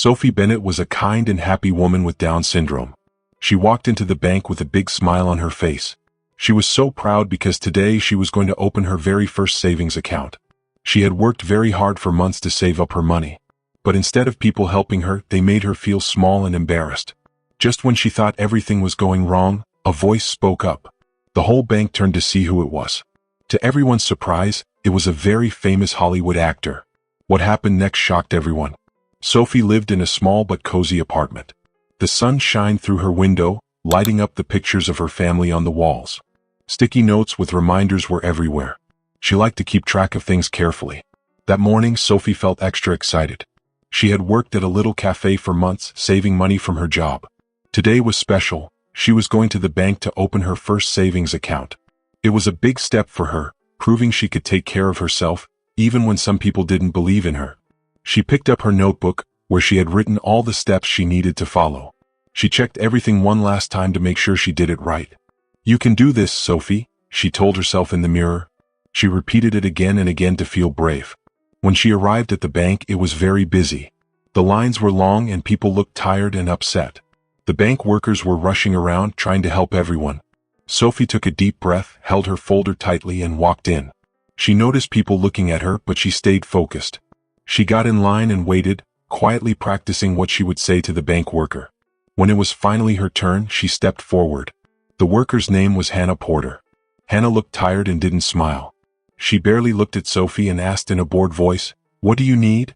Sophie Bennett was a kind and happy woman with Down syndrome. She walked into the bank with a big smile on her face. She was so proud because today she was going to open her very first savings account. She had worked very hard for months to save up her money. But instead of people helping her, they made her feel small and embarrassed. Just when she thought everything was going wrong, a voice spoke up. The whole bank turned to see who it was. To everyone's surprise, it was a very famous Hollywood actor. What happened next shocked everyone. Sophie lived in a small but cozy apartment. The sun shined through her window, lighting up the pictures of her family on the walls. Sticky notes with reminders were everywhere. She liked to keep track of things carefully. That morning, Sophie felt extra excited. She had worked at a little cafe for months, saving money from her job. Today was special. She was going to the bank to open her first savings account. It was a big step for her, proving she could take care of herself, even when some people didn't believe in her. She picked up her notebook, where she had written all the steps she needed to follow. She checked everything one last time to make sure she did it right. "You can do this, Sophie," she told herself in the mirror. She repeated it again and again to feel brave. When she arrived at the bank, it was very busy. The lines were long and people looked tired and upset. The bank workers were rushing around trying to help everyone. Sophie took a deep breath, held her folder tightly and walked in. She noticed people looking at her, but she stayed focused. She got in line and waited, quietly practicing what she would say to the bank worker. When it was finally her turn, she stepped forward. The worker's name was Hannah Porter. Hannah looked tired and didn't smile. She barely looked at Sophie and asked in a bored voice, "What do you need?"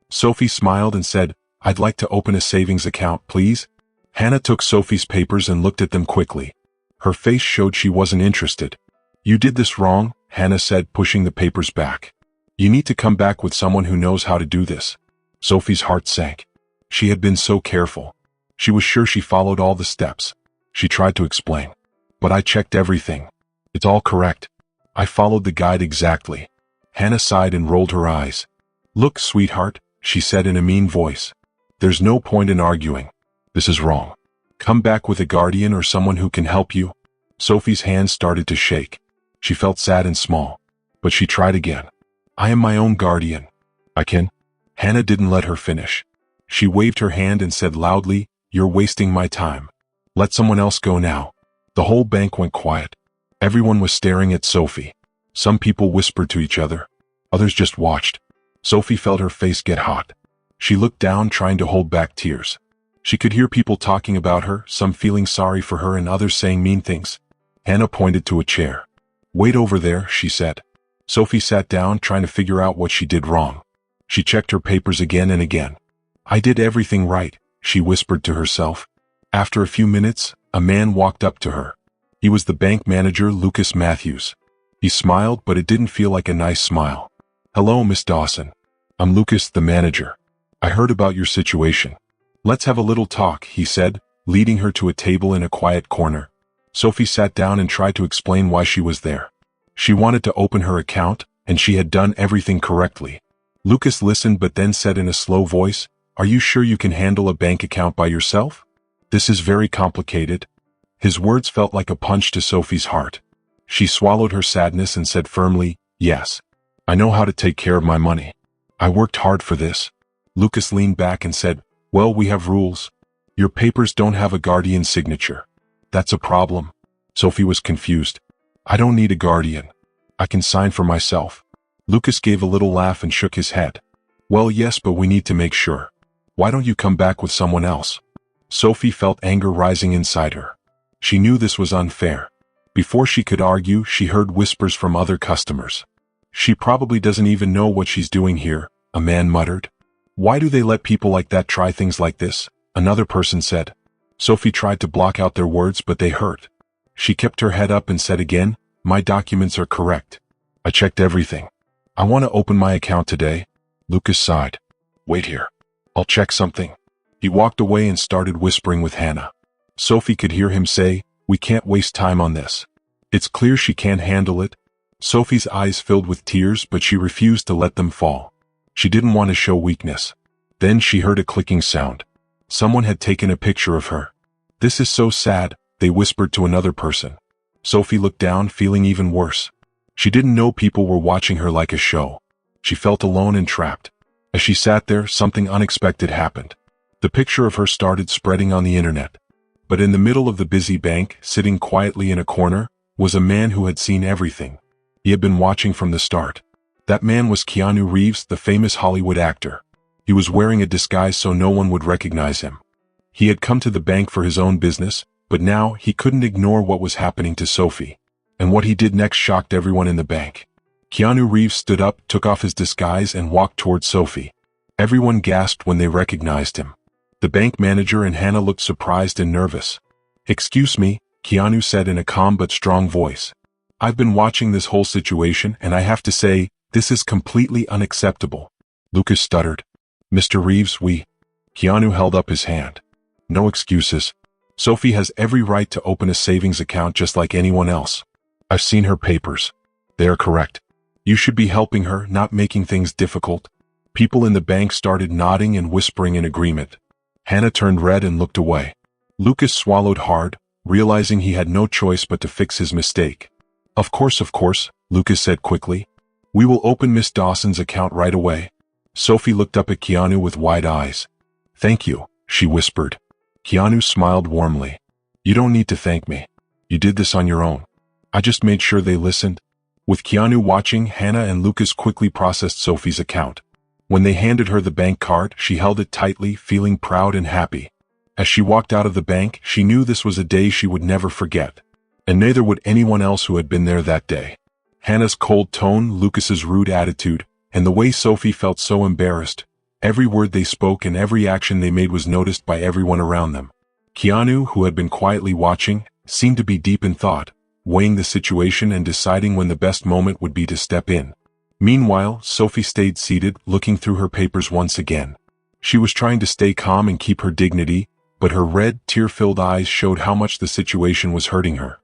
Sophie smiled and said, "I'd like to open a savings account, please." Hannah took Sophie's papers and looked at them quickly. Her face showed she wasn't interested. "You did this wrong," Hannah said, pushing the papers back. "You need to come back with someone who knows how to do this." Sophie's heart sank. She had been so careful. She was sure she followed all the steps. She tried to explain. "But I checked everything. It's all correct. I followed the guide exactly." Hannah sighed and rolled her eyes. "Look, sweetheart," she said in a mean voice. "There's no point in arguing. This is wrong. Come back with a guardian or someone who can help you." Sophie's hands started to shake. She felt sad and small. But she tried again. "I am my own guardian. I can." Hannah didn't let her finish. She waved her hand and said loudly, "You're wasting my time. Let someone else go now." The whole bank went quiet. Everyone was staring at Sophie. Some people whispered to each other. Others just watched. Sophie felt her face get hot. She looked down, trying to hold back tears. She could hear people talking about her, some feeling sorry for her and others saying mean things. Hannah pointed to a chair. "Wait over there," she said. Sophie sat down, trying to figure out what she did wrong. She checked her papers again and again. "I did everything right," she whispered to herself. After a few minutes, a man walked up to her. He was the bank manager, Lucas Matthews. He smiled, but it didn't feel like a nice smile. "Hello, Miss Dawson. I'm Lucas, the manager. I heard about your situation. Let's have a little talk," he said, leading her to a table in a quiet corner. Sophie sat down and tried to explain why she was there. She wanted to open her account, and she had done everything correctly. Lucas listened but then said in a slow voice, "Are you sure you can handle a bank account by yourself? This is very complicated." His words felt like a punch to Sophie's heart. She swallowed her sadness and said firmly, "Yes. I know how to take care of my money. I worked hard for this." Lucas leaned back and said, "Well, we have rules. Your papers don't have a guardian's signature. That's a problem." Sophie was confused. "I don't need a guardian. I can sign for myself." Lucas gave a little laugh and shook his head. "Well, yes, but we need to make sure. Why don't you come back with someone else?" Sophie felt anger rising inside her. She knew this was unfair. Before she could argue, she heard whispers from other customers. "She probably doesn't even know what she's doing here," a man muttered. "Why do they let people like that try things like this?" another person said. Sophie tried to block out their words, but they hurt. She kept her head up and said again, "My documents are correct. I checked everything. I want to open my account today." Lucas sighed. "Wait here. I'll check something." He walked away and started whispering with Hannah. Sophie could hear him say, "We can't waste time on this. It's clear she can't handle it." Sophie's eyes filled with tears, but she refused to let them fall. She didn't want to show weakness. Then she heard a clicking sound. Someone had taken a picture of her. "This is so sad," they whispered to another person. Sophie looked down, feeling even worse. She didn't know people were watching her like a show. She felt alone and trapped. As she sat there, something unexpected happened. The picture of her started spreading on the internet. But in the middle of the busy bank, sitting quietly in a corner, was a man who had seen everything. He had been watching from the start. That man was Keanu Reeves, the famous Hollywood actor. He was wearing a disguise so no one would recognize him. He had come to the bank for his own business, but now he couldn't ignore what was happening to Sophie. And what he did next shocked everyone in the bank. Keanu Reeves stood up, took off his disguise, and walked towards Sophie. Everyone gasped when they recognized him. The bank manager and Hannah looked surprised and nervous. "Excuse me," Keanu said in a calm but strong voice. "I've been watching this whole situation and I have to say, this is completely unacceptable." Lucas stuttered. "Mr. Reeves, Keanu held up his hand. "No excuses. Sophie has every right to open a savings account just like anyone else. I've seen her papers. They are correct. You should be helping her, not making things difficult." People in the bank started nodding and whispering in agreement. Hannah turned red and looked away. Lucas swallowed hard, realizing he had no choice but to fix his mistake. Of course, Lucas said quickly. "We will open Miss Dawson's account right away." Sophie looked up at Keanu with wide eyes. "Thank you," she whispered. Keanu smiled warmly. "You don't need to thank me. You did this on your own. I just made sure they listened." With Keanu watching, Hannah and Lucas quickly processed Sophie's account. When they handed her the bank card, she held it tightly, feeling proud and happy. As she walked out of the bank, she knew this was a day she would never forget. And neither would anyone else who had been there that day. Hannah's cold tone, Lucas's rude attitude, and the way Sophie felt so embarrassed. Every word they spoke and every action they made was noticed by everyone around them. Keanu, who had been quietly watching, seemed to be deep in thought, weighing the situation and deciding when the best moment would be to step in. Meanwhile, Sophie stayed seated, looking through her papers once again. She was trying to stay calm and keep her dignity, but her red, tear-filled eyes showed how much the situation was hurting her.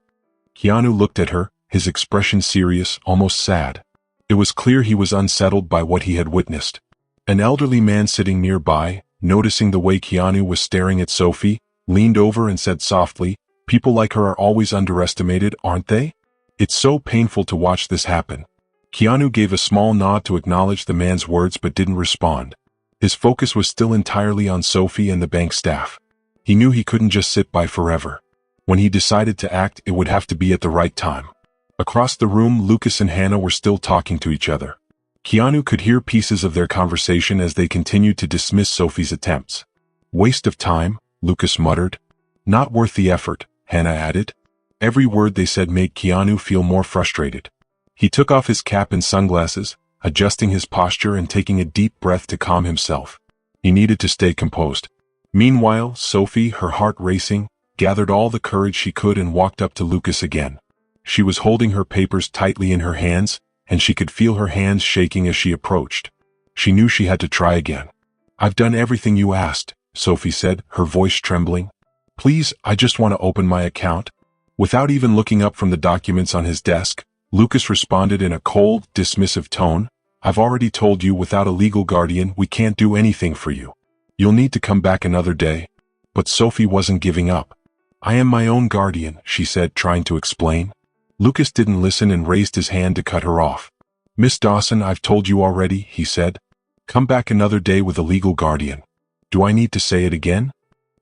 Keanu looked at her, his expression serious, almost sad. It was clear he was unsettled by what he had witnessed. An elderly man sitting nearby, noticing the way Keanu was staring at Sophie, leaned over and said softly, "People like her are always underestimated, aren't they? It's so painful to watch this happen." Keanu gave a small nod to acknowledge the man's words but didn't respond. His focus was still entirely on Sophie and the bank staff. He knew he couldn't just sit by forever. When he decided to act, it would have to be at the right time. Across the room, Lucas and Hannah were still talking to each other. Keanu could hear pieces of their conversation as they continued to dismiss Sophie's attempts. "Waste of time," Lucas muttered. "Not worth the effort," Hannah added. Every word they said made Keanu feel more frustrated. He took off his cap and sunglasses, adjusting his posture and taking a deep breath to calm himself. He needed to stay composed. Meanwhile, Sophie, her heart racing, gathered all the courage she could and walked up to Lucas again. She was holding her papers tightly in her hands, and she could feel her hands shaking as she approached. She knew she had to try again. "I've done everything you asked," Sophie said, her voice trembling. "Please, I just want to open my account." Without even looking up from the documents on his desk, Lucas responded in a cold, dismissive tone, "I've already told you without a legal guardian we can't do anything for you. You'll need to come back another day." But Sophie wasn't giving up. "I am my own guardian," she said, trying to explain. Lucas didn't listen and raised his hand to cut her off. "Miss Dawson, I've told you already," he said. "Come back another day with a legal guardian." "Do I need to say it again?"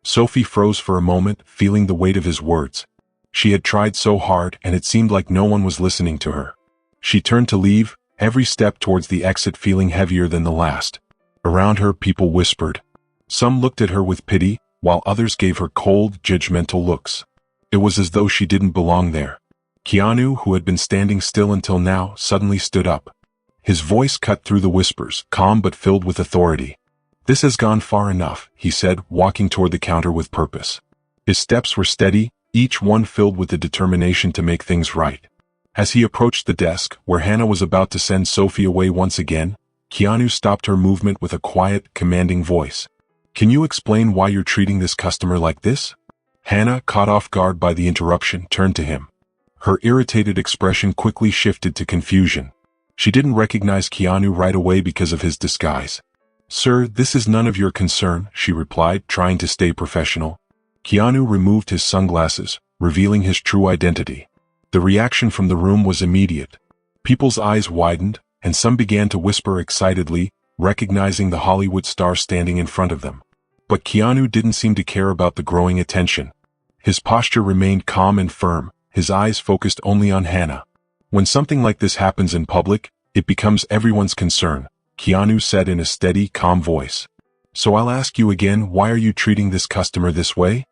Sophie froze for a moment, feeling the weight of his words. She had tried so hard, and it seemed like no one was listening to her. She turned to leave, every step towards the exit feeling heavier than the last. Around her, people whispered. Some looked at her with pity, while others gave her cold, judgmental looks. It was as though she didn't belong there. Keanu, who had been standing still until now, suddenly stood up. His voice cut through the whispers, calm but filled with authority. "This has gone far enough," he said, walking toward the counter with purpose. His steps were steady, each one filled with the determination to make things right. As he approached the desk, where Hannah was about to send Sophie away once again, Keanu stopped her movement with a quiet, commanding voice. "Can you explain why you're treating this customer like this?" Hannah, caught off guard by the interruption, turned to him. Her irritated expression quickly shifted to confusion. She didn't recognize Keanu right away because of his disguise. "Sir, this is none of your concern," she replied, trying to stay professional. Keanu removed his sunglasses, revealing his true identity. The reaction from the room was immediate. People's eyes widened, and some began to whisper excitedly, recognizing the Hollywood star standing in front of them. But Keanu didn't seem to care about the growing attention. His posture remained calm and firm, his eyes focused only on Hannah. When something like this happens in public, it becomes everyone's concern, Keanu said in a steady, calm voice. So I'll ask you again, why are you treating this customer this way?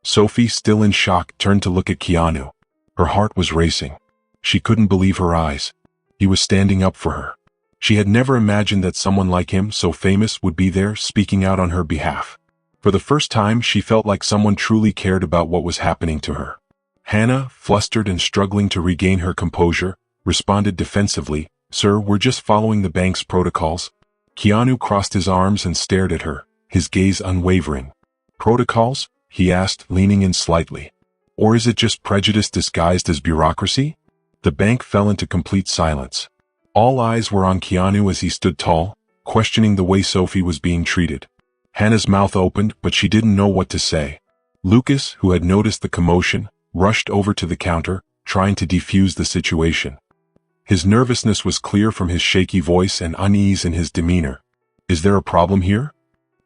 Sophie, still in shock, turned to look at Keanu. Her heart was racing. She couldn't believe her eyes. He was standing up for her. She had never imagined that someone like him, so famous, would be there speaking out on her behalf. For the first time, she felt like someone truly cared about what was happening to her. Hannah, flustered and struggling to regain her composure, responded defensively, "Sir, we're just following the bank's protocols." Keanu crossed his arms and stared at her, his gaze unwavering. "Protocols?" he asked, leaning in slightly. "Or is it just prejudice disguised as bureaucracy?" The bank fell into complete silence. All eyes were on Keanu as he stood tall, questioning the way Sophie was being treated. Hannah's mouth opened, but she didn't know what to say. Lucas, who had noticed the commotion, rushed over to the counter, trying to defuse the situation. His nervousness was clear from his shaky voice and unease in his demeanor. "Is there a problem here?"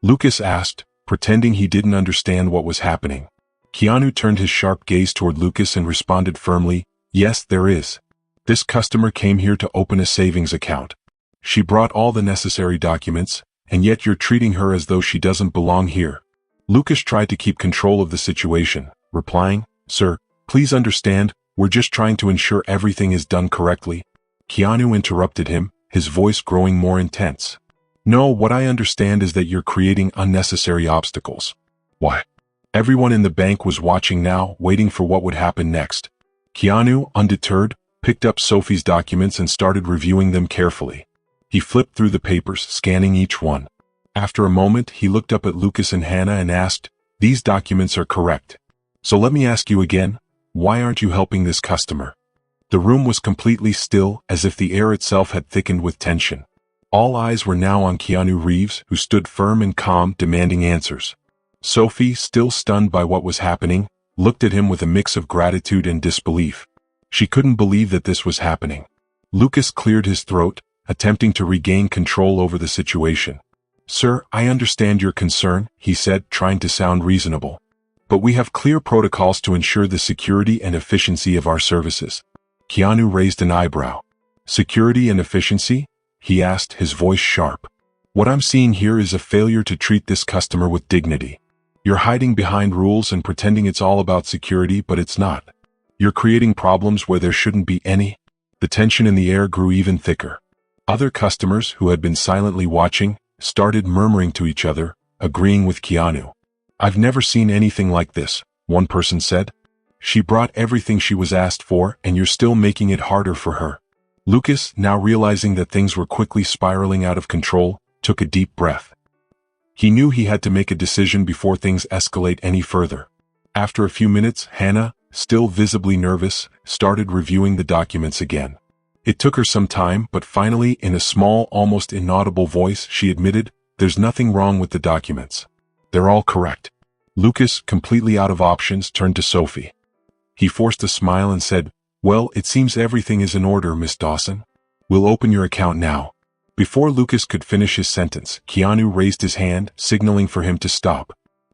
Lucas asked, pretending he didn't understand what was happening. Keanu turned his sharp gaze toward Lucas and responded firmly, "Yes, there is. This customer came here to open a savings account. She brought all the necessary documents, and yet you're treating her as though she doesn't belong here." Lucas tried to keep control of the situation, replying, "Sir, please understand, we're just trying to ensure everything is done correctly." Keanu interrupted him, his voice growing more intense. "No, what I understand is that you're creating unnecessary obstacles." "Why?" Everyone in the bank was watching now, waiting for what would happen next. Keanu, undeterred, picked up Sophie's documents and started reviewing them carefully. He flipped through the papers, scanning each one. After a moment, he looked up at Lucas and Hannah and asked, "These documents are correct. So let me ask you again, why aren't you helping this customer?" The room was completely still, as if the air itself had thickened with tension. All eyes were now on Keanu Reeves, who stood firm and calm, demanding answers. Sophie, still stunned by what was happening, looked at him with a mix of gratitude and disbelief. She couldn't believe that this was happening. Lucas cleared his throat, attempting to regain control over the situation. "Sir, I understand your concern," he said, trying to sound reasonable. "But we have clear protocols to ensure the security and efficiency of our services." Keanu raised an eyebrow. "Security and efficiency?" he asked, his voice sharp. "What I'm seeing here is a failure to treat this customer with dignity. You're hiding behind rules and pretending it's all about security, but it's not. You're creating problems where there shouldn't be any." The tension in the air grew even thicker. Other customers, who had been silently watching, started murmuring to each other, agreeing with Keanu. "I've never seen anything like this," one person said. "She brought everything she was asked for, and you're still making it harder for her." Lucas, now realizing that things were quickly spiraling out of control, took a deep breath. He knew he had to make a decision before things escalate any further. After a few minutes, Hannah, still visibly nervous, started reviewing the documents again. It took her some time, but finally, in a small, almost inaudible voice, she admitted, "There's nothing wrong with the documents. They're all correct." Lucas, completely out of options, turned to Sophie. He forced a smile and said, "Well, it seems everything is in order, Miss Dawson. We'll open your account now." Before Lucas could finish his sentence, Keanu raised his hand, signaling for him to stop.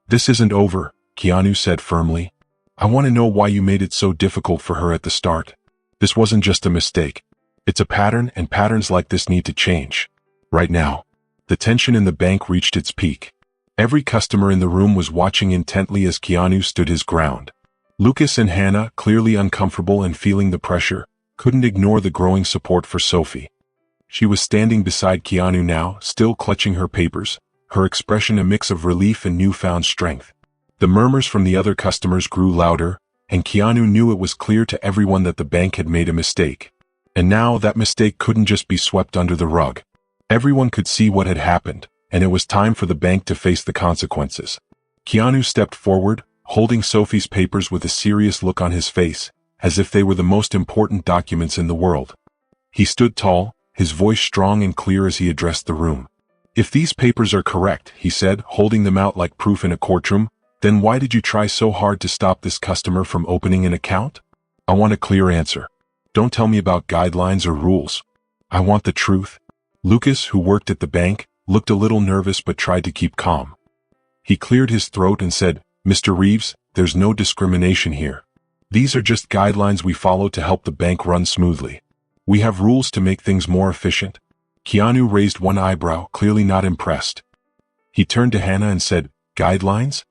"This isn't over," Keanu said firmly. "I want to know why you made it so difficult for her at the start. This wasn't just a mistake. It's a pattern, and patterns like this need to change. Right now." The tension in the bank reached its peak. Every customer in the room was watching intently as Keanu stood his ground. Lucas and Hannah, clearly uncomfortable and feeling the pressure, couldn't ignore the growing support for Sophie. She was standing beside Keanu now, still clutching her papers, her expression a mix of relief and newfound strength. The murmurs from the other customers grew louder, and Keanu knew it was clear to everyone that the bank had made a mistake. And now that mistake couldn't just be swept under the rug. Everyone could see what had happened, and it was time for the bank to face the consequences. Keanu stepped forward, holding Sophie's papers with a serious look on his face, as if they were the most important documents in the world. He stood tall, his voice strong and clear as he addressed the room. "If these papers are correct," he said, holding them out like proof in a courtroom, "then why did you try so hard to stop this customer from opening an account? I want a clear answer. Don't tell me about guidelines or rules. I want the truth." Lucas, who worked at the bank, looked a little nervous but tried to keep calm. He cleared his throat and said, "Mr. Reeves, there's no discrimination here. These are just guidelines we follow to help the bank run smoothly. We have rules to make things more efficient." Keanu raised one eyebrow, clearly not impressed. He turned to Hannah and said, "Guidelines?"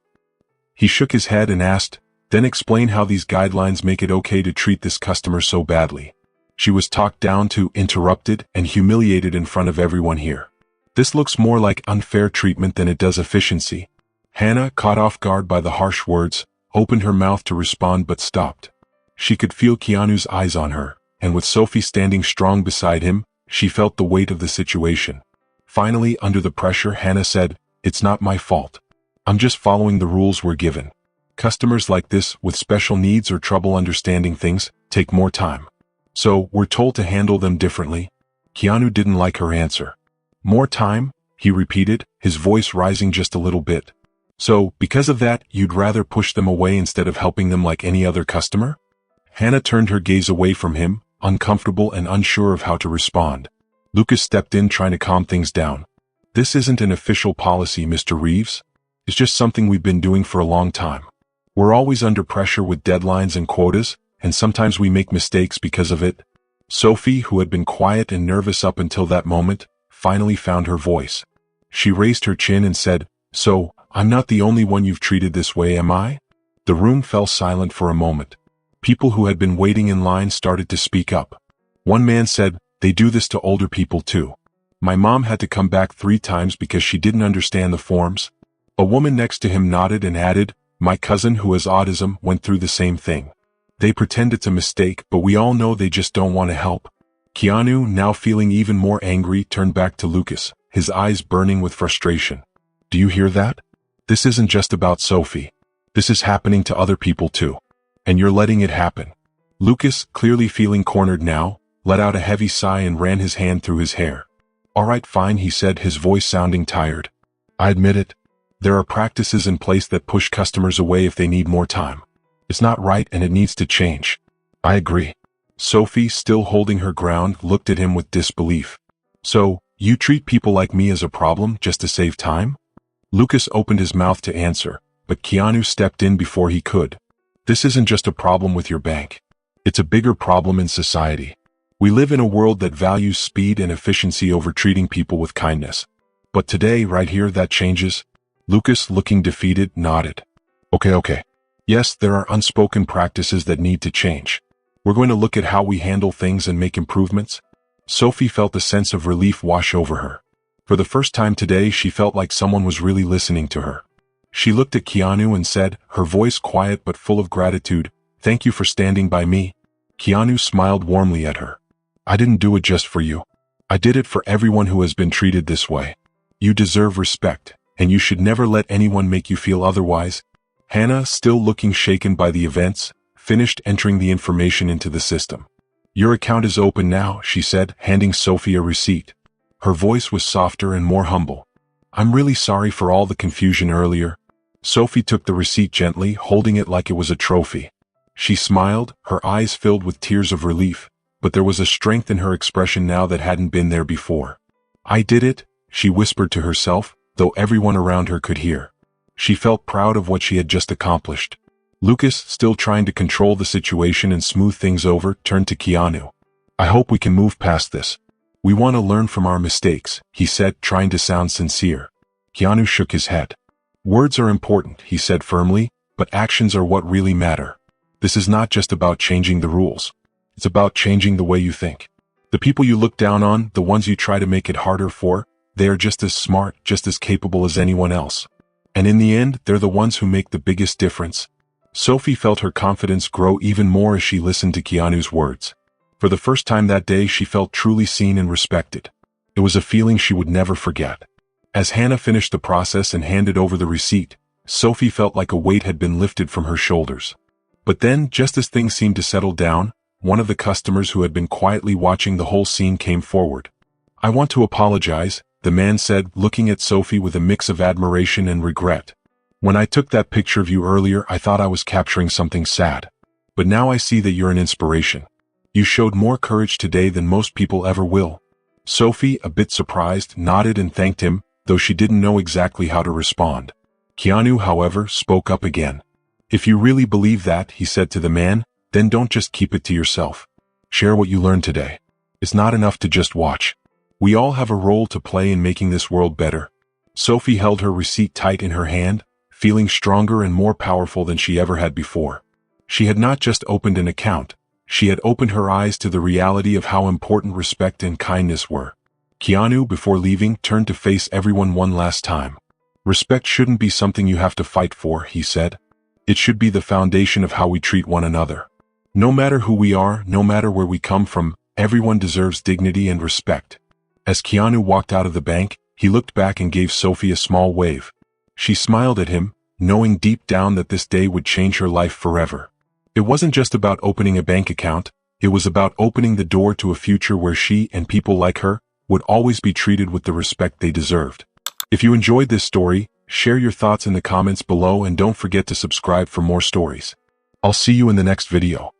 He shook his head and asked, "Then explain how these guidelines make it okay to treat this customer so badly." She was talked down to, interrupted, and humiliated in front of everyone here. "This looks more like unfair treatment than it does efficiency." Hannah, caught off guard by the harsh words, opened her mouth to respond but stopped. She could feel Keanu's eyes on her, and with Sophie standing strong beside him, she felt the weight of the situation. Finally, under the pressure, Hannah said, "It's not my fault. I'm just following the rules we're given. Customers like this, with special needs or trouble understanding things, take more time. So, we're told to handle them differently." Keanu didn't like her answer. "More time?" he repeated, his voice rising just a little bit. "So, because of that, you'd rather push them away instead of helping them like any other customer?" Hannah turned her gaze away from him, uncomfortable and unsure of how to respond. Lucas stepped in, trying to calm things down. "This isn't an official policy, Mr. Reeves. It's just something we've been doing for a long time. We're always under pressure with deadlines and quotas, and sometimes we make mistakes because of it." Sophie, who had been quiet and nervous up until that moment, finally found her voice. She raised her chin and said, "So, I'm not the only one you've treated this way, am I?" The room fell silent for a moment. People who had been waiting in line started to speak up. One man said, "They do this to older people too. My mom had to come back 3 times because she didn't understand the forms." A woman next to him nodded and added, "My cousin who has autism went through the same thing. They pretend it's a mistake, but we all know they just don't want to help." Keanu, now feeling even more angry, turned back to Lucas, his eyes burning with frustration. "Do you hear that? This isn't just about Sophie. This is happening to other people too. And you're letting it happen." Lucas, clearly feeling cornered now, let out a heavy sigh and ran his hand through his hair. "All right, fine," he said, his voice sounding tired. "I admit it. There are practices in place that push customers away if they need more time. It's not right and it needs to change." "I agree." Sophie, still holding her ground, looked at him with disbelief. "So, you treat people like me as a problem just to save time?" Lucas opened his mouth to answer, but Keanu stepped in before he could. "This isn't just a problem with your bank. It's a bigger problem in society. We live in a world that values speed and efficiency over treating people with kindness. But today, right here, that changes." Lucas, looking defeated, nodded. Okay. Yes, there are unspoken practices that need to change. We're going to look at how we handle things and make improvements." Sophie felt a sense of relief wash over her. For the first time today, she felt like someone was really listening to her. She looked at Keanu and said, her voice quiet but full of gratitude, "Thank you for standing by me." Keanu smiled warmly at her. "I didn't do it just for you. I did it for everyone who has been treated this way. You deserve respect, and you should never let anyone make you feel otherwise." Hannah, still looking shaken by the events, finished entering the information into the system. "Your account is open now," she said, handing Sophie a receipt. Her voice was softer and more humble. "I'm really sorry for all the confusion earlier." Sophie took the receipt gently, holding it like it was a trophy. She smiled, her eyes filled with tears of relief, but there was a strength in her expression now that hadn't been there before. "I did it," she whispered to herself, though everyone around her could hear. She felt proud of what she had just accomplished. Lucas, still trying to control the situation and smooth things over, turned to Keanu. "I hope we can move past this. We want to learn from our mistakes," he said, trying to sound sincere. Keanu shook his head. "Words are important," he said firmly, "but actions are what really matter. This is not just about changing the rules. It's about changing the way you think. The people you look down on, the ones you try to make it harder for, they are just as smart, just as capable as anyone else. And in the end, they're the ones who make the biggest difference." Sophie felt her confidence grow even more as she listened to Keanu's words. For the first time that day, she felt truly seen and respected. It was a feeling she would never forget. As Hannah finished the process and handed over the receipt, Sophie felt like a weight had been lifted from her shoulders. But then, just as things seemed to settle down, one of the customers who had been quietly watching the whole scene came forward. "I want to apologize," the man said, looking at Sophie with a mix of admiration and regret. "When I took that picture of you earlier, I thought I was capturing something sad. But now I see that you're an inspiration. You showed more courage today than most people ever will." Sophie, a bit surprised, nodded and thanked him, though she didn't know exactly how to respond. Keanu, however, spoke up again. If you really believe that, he said to the man, then don't just keep it to yourself. Share what you learned today. It's not enough to just watch. We all have a role to play in making this world better. Sophie held her receipt tight in her hand, feeling stronger and more powerful than she ever had before. She had not just opened an account, she had opened her eyes to the reality of how important respect and kindness were. Keanu, before leaving, turned to face everyone one last time. Respect shouldn't be something you have to fight for, he said. It should be the foundation of how we treat one another. No matter who we are, no matter where we come from, everyone deserves dignity and respect. As Keanu walked out of the bank, he looked back and gave Sophie a small wave. She smiled at him, knowing deep down that this day would change her life forever. It wasn't just about opening a bank account, it was about opening the door to a future where she and people like her would always be treated with the respect they deserved. If you enjoyed this story, share your thoughts in the comments below and don't forget to subscribe for more stories. I'll see you in the next video.